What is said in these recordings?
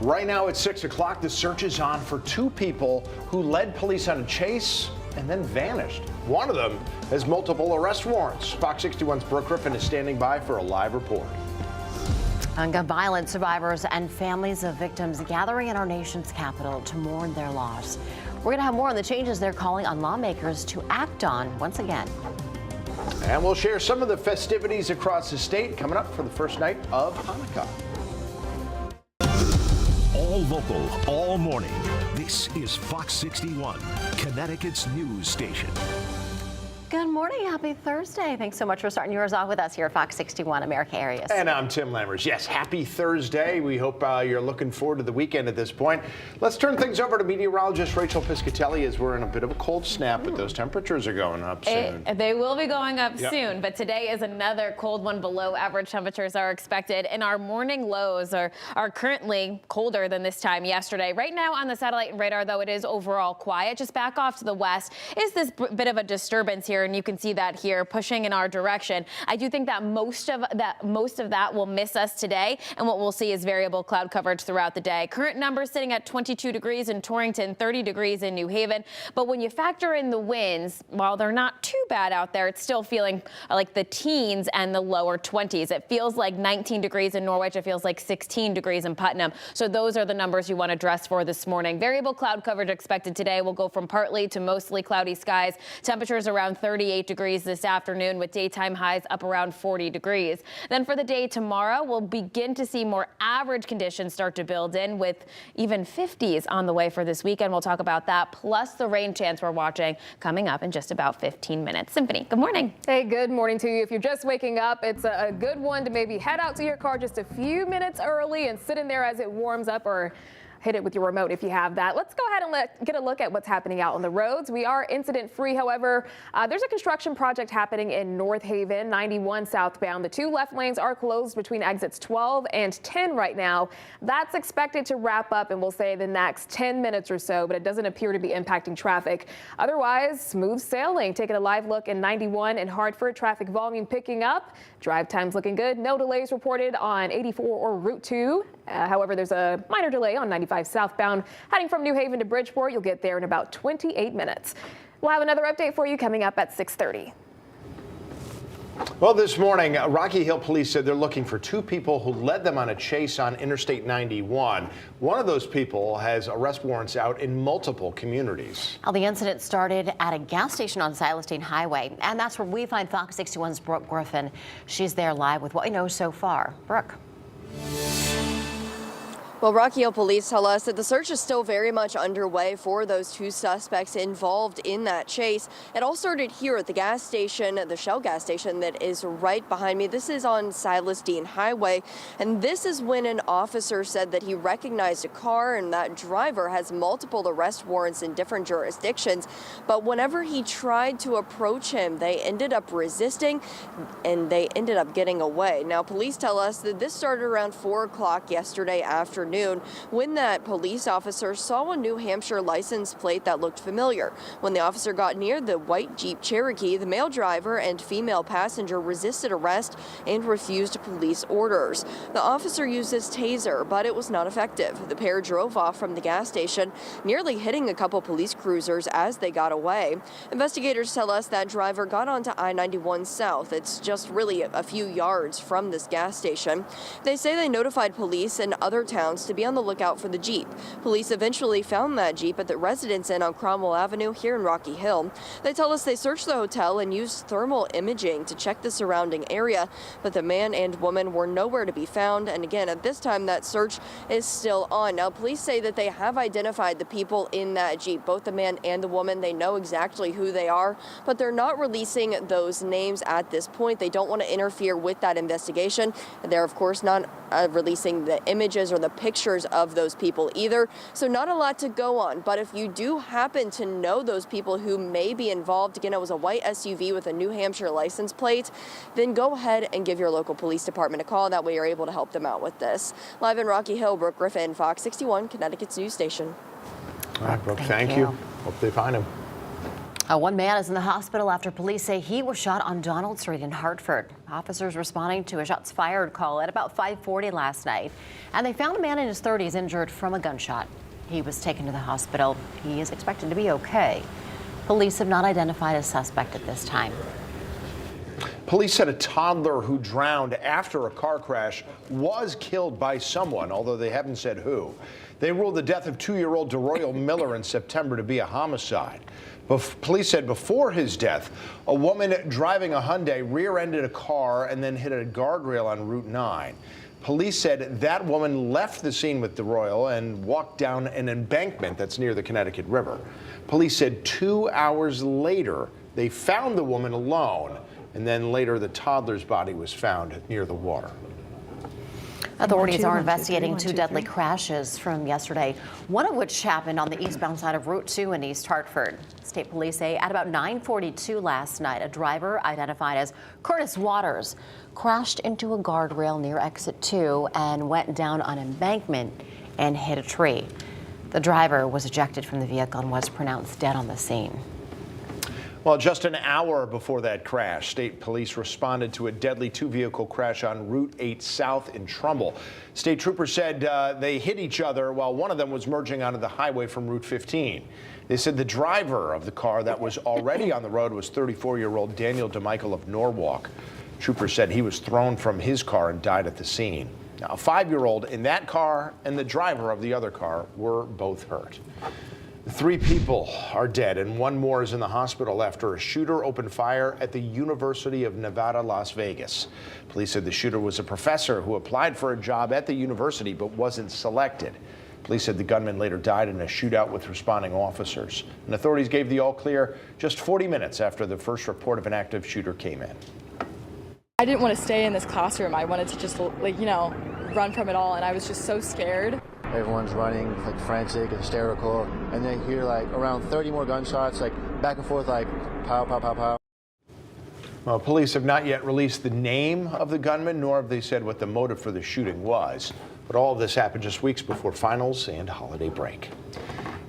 Right now at 6 o'clock, the search is on for two people who led police on a chase and then vanished. One of them has multiple arrest warrants. Fox 61's Brooke Griffin is standing by for a live report. On gun violence, survivors and families of victims gathering in our nation's capital to mourn their loss. We're going to have more on the changes they're calling on lawmakers to act on once again. And we'll share some of the festivities across the state coming up for the first night of Hanukkah. All local, all morning. This is Fox 61, Connecticut's news station. Good morning. Happy Thursday. Thanks so much for starting yours off with us here at Fox 61 America Areas. And I'm Tim Lammers. Yes, happy Thursday. We hope you're looking forward to the weekend at this point. Let's turn things over to meteorologist Rachel Piscatelli as we're in a bit of a cold snap, but those temperatures are going up soon. They will be going up soon, but today is another cold one. Below average temperatures are expected, and our morning lows are currently colder than this time yesterday. Right now on the satellite and radar, though, it is overall quiet. Just back off to the west is this bit of a disturbance here, and you can see that here pushing in our direction. I do think that most of that will miss us today, and what we'll see is variable cloud coverage throughout the day. Current numbers sitting at 22 degrees in Torrington, 30 degrees in New Haven. But when you factor in the winds, while they're not too bad out there, it's still feeling like the teens and the lower 20s. It feels like 19 degrees in Norwich. It feels like 16 degrees in Putnam. So those are the numbers you want to dress for this morning. Variable cloud coverage expected today. Will go from partly to mostly cloudy skies. Temperatures around 38 degrees this afternoon with daytime highs up around 40 degrees. Then for the day tomorrow, we'll begin to see more average conditions start to build in with even 50s on the way for this weekend. We'll talk about that, plus the rain chance we're watching coming up in just about 15 minutes. Symphony, good morning. Hey, good morning to you. If you're just waking up, it's a good one to maybe head out to your car just a few minutes early and sit in there as it warms up, or hit it with your remote if you have that. Let's go ahead and get a look at what's happening out on the roads. We are incident free. However, there's a construction project happening in North Haven, 91 southbound. The two left lanes are closed between exits 12 and 10 right now. That's expected to wrap up in, we'll say, the next 10 minutes or so, but it doesn't appear to be impacting traffic. Otherwise, smooth sailing. Taking a live look in 91 in Hartford, traffic volume picking up. Drive times looking good. No delays reported on 84 or Route 2. However, there's a minor delay on 95 southbound. Heading from New Haven to Bridgeport, you'll get there in about 28 minutes. We'll have another update for you coming up at 6:30. Well, this morning, Rocky Hill police said they're looking for two people who led them on a chase on Interstate 91. One of those people has arrest warrants out in multiple communities. Well, the incident started at a gas station on Silas Deane Highway, and that's where we find Fox 61's Brooke Griffin. She's there live with what we know so far. Brooke. Well, Rocky Hill police tell us that the search is still very much underway for those two suspects involved in that chase. It all started here at the gas station, the Shell gas station that is right behind me. This is on Silas Deane Highway, and this is when an officer said that he recognized a car and that driver has multiple arrest warrants in different jurisdictions. But whenever he tried to approach him, they ended up resisting and they ended up getting away. Now, police tell us that this started around 4 o'clock yesterday afternoon, when that police officer saw a New Hampshire license plate that looked familiar. When the officer got near the white Jeep Cherokee, the male driver and female passenger resisted arrest and refused police orders. The officer used his taser, but it was not effective. The pair drove off from the gas station, nearly hitting a couple police cruisers as they got away. Investigators tell us that driver got onto I-91 South. It's just really a few yards from this gas station. They say they notified police in other towns to be on the lookout for the Jeep. Police eventually found that Jeep at the Residence Inn on Cromwell Avenue here in Rocky Hill. They tell us they searched the hotel and used thermal imaging to check the surrounding area, but the man and woman were nowhere to be found. And again, at this time, that search is still on. Now, police say that they have identified the people in that Jeep, both the man and the woman. They know exactly who they are, but they're not releasing those names at this point. They don't want to interfere with that investigation. They're, of course, not releasing the images or the pictures of those people either. So not a lot to go on. But if you do happen to know those people who may be involved, again, it was a white SUV with a New Hampshire license plate, then go ahead and give your local police department a call. That way you're able to help them out with this. Live in Rocky Hill, Brooke Griffin, Fox 61, Connecticut's news station. All right, Brooke, thank you. Hope they find him. One man is in the hospital after police say he was shot on Donald Street in Hartford. Officers responding to a shots fired call at about 5:40 last night, and they found a man in his 30s injured from a gunshot. He was taken to the hospital. He is expected to be okay. Police have not identified a suspect at this time. Police said a toddler who drowned after a car crash was killed by someone, although they haven't said who. They ruled the death of 2-year-old DeRoyal Miller in September to be a homicide. Police said before his death, a woman driving a Hyundai rear-ended a car and then hit a guardrail on Route 9. Police said that woman left the scene with DeRoyal and walked down an embankment that's near the Connecticut River. Police said 2 hours later, they found the woman alone, and then later the toddler's body was found near the water. Authorities are investigating 2 deadly crashes from yesterday, one of which happened on the eastbound side of Route 2 in East Hartford. State police say at about 9:42 last night, a driver identified as Curtis Waters crashed into a guardrail near exit 2 and went down an embankment and hit a tree. The driver was ejected from the vehicle and was pronounced dead on the scene. Well, just an hour before that crash, state police responded to a deadly 2-vehicle crash on Route 8 South in Trumbull. State troopers said they hit each other while one of them was merging onto the highway from Route 15. They said the driver of the car that was already on the road was 34-year-old Daniel DeMichael of Norwalk. Troopers said he was thrown from his car and died at the scene. Now, a 5-year-old in that car and the driver of the other car were both hurt. 3 people are dead and 1 more is in the hospital after a shooter opened fire at the University of Nevada, Las Vegas. Police said the shooter was a professor who applied for a job at the university but wasn't selected. Police said the gunman later died in a shootout with responding officers. And authorities gave the all clear just 40 minutes after the first report of an active shooter came in. I didn't want to stay in this classroom. I wanted to just, run from it all, and I was just so scared. Everyone's running, frantic, hysterical, and then hear around 30 more gunshots, back and forth, pow, pow, pow, pow. Well, police have not yet released the name of the gunman, nor have they said what the motive for the shooting was. But all of this happened just weeks before finals and holiday break.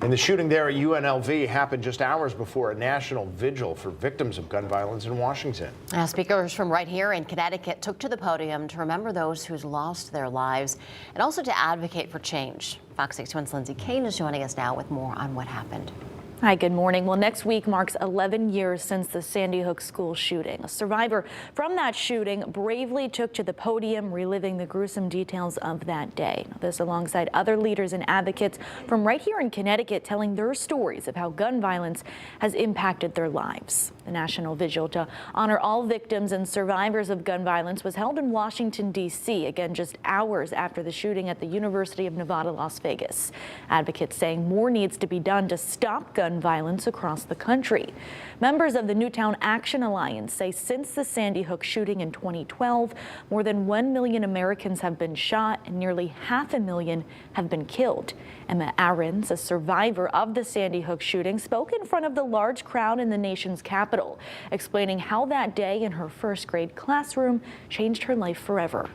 And the shooting there at UNLV happened just hours before a national vigil for victims of gun violence in Washington. Speakers from right here in Connecticut took to the podium to remember those who's lost their lives and also to advocate for change. Fox 61's Lindsay Kane is joining us now with more on what happened. Hi, good morning. Well, next week marks 11 years since the Sandy Hook school shooting. A survivor from that shooting bravely took to the podium, reliving the gruesome details of that day. This alongside other leaders and advocates from right here in Connecticut telling their stories of how gun violence has impacted their lives. The national vigil to honor all victims and survivors of gun violence was held in Washington, D.C., again just hours after the shooting at the University of Nevada, Las Vegas. Advocates saying more needs to be done to stop gun violence across the country. Members of the Newtown Action Alliance say since the Sandy Hook shooting in 2012, more than 1 million Americans have been shot and nearly 500,000 have been killed. Emma Ahrens, a survivor of the Sandy Hook shooting, spoke in front of the large crowd in the nation's capital, explaining how that day in her first grade classroom changed her life forever.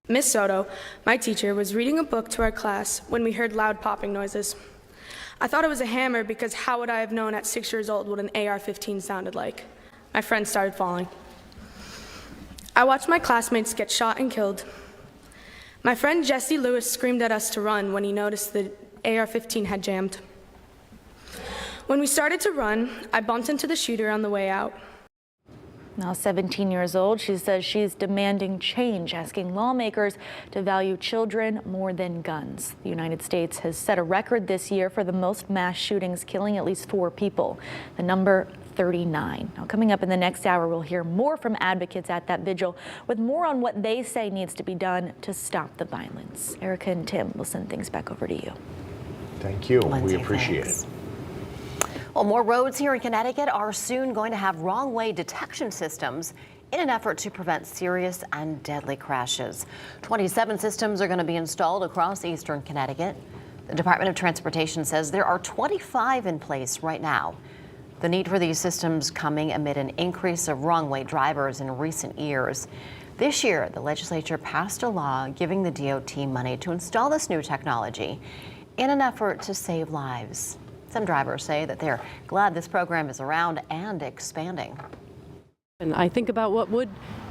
Miss Soto, my teacher, was reading a book to our class when we heard loud popping noises. I thought it was a hammer because how would I have known at 6 years old what an AR-15 sounded like? My friends started falling. I watched my classmates get shot and killed. My friend Jesse Lewis screamed at us to run when he noticed the AR-15 had jammed. When we started to run, I bumped into the shooter on the way out. Now 17 years old, she says she's demanding change, asking lawmakers to value children more than guns. The United States has set a record this year for the most mass shootings, killing at least 4 people. The number 39. Now, coming up in the next hour, we'll hear more from advocates at that vigil with more on what they say needs to be done to stop the violence. Erica and Tim will send things back over to you. Thank you. Lindsay, we appreciate thanks. it. Well, more roads here in Connecticut are soon going to have wrong-way detection systems in an effort to prevent serious and deadly crashes. 27 systems are going to be installed across eastern Connecticut. The Department of Transportation says there are 25 in place right now. The need for these systems coming amid an increase of wrong-way drivers in recent years. This year, the legislature passed a law giving the DOT money to install this new technology in an effort to save lives. Some drivers say that they're glad this program is around and expanding. And I think about what would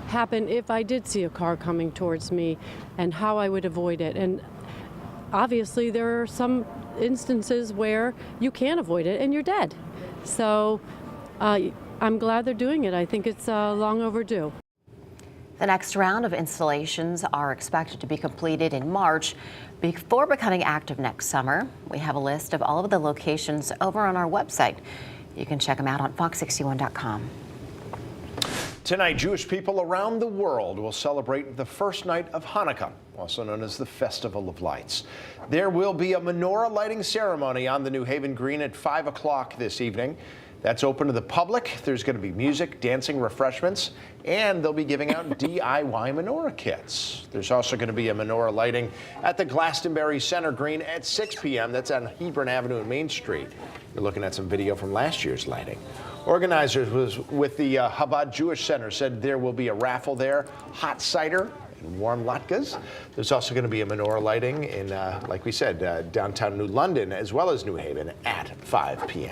happen if I did see a car coming towards me and how I would avoid it. And obviously there are some instances where you can't avoid it and you're dead. So I'm glad they're doing it. I think it's long overdue. The next round of installations are expected to be completed in March before becoming active next summer. We have a list of all of the locations over on our website. You can check them out on fox61.com. Tonight, Jewish people around the world will celebrate the first night of Hanukkah, also known as the Festival of Lights. There will be a menorah lighting ceremony on the New Haven Green at 5 o'clock this evening. That's open to the public. There's going to be music, dancing, refreshments, and they'll be giving out DIY menorah kits. There's also going to be a menorah lighting at the Glastonbury Center Green at 6 p.m. That's on Hebron Avenue and Main Street. You're looking at some video from last year's lighting. Organizers with the Chabad Jewish Center said there will be a raffle there, hot cider and warm latkes. There's also going to be a menorah lighting in, like we said, downtown New London as well as New Haven at 5 p.m.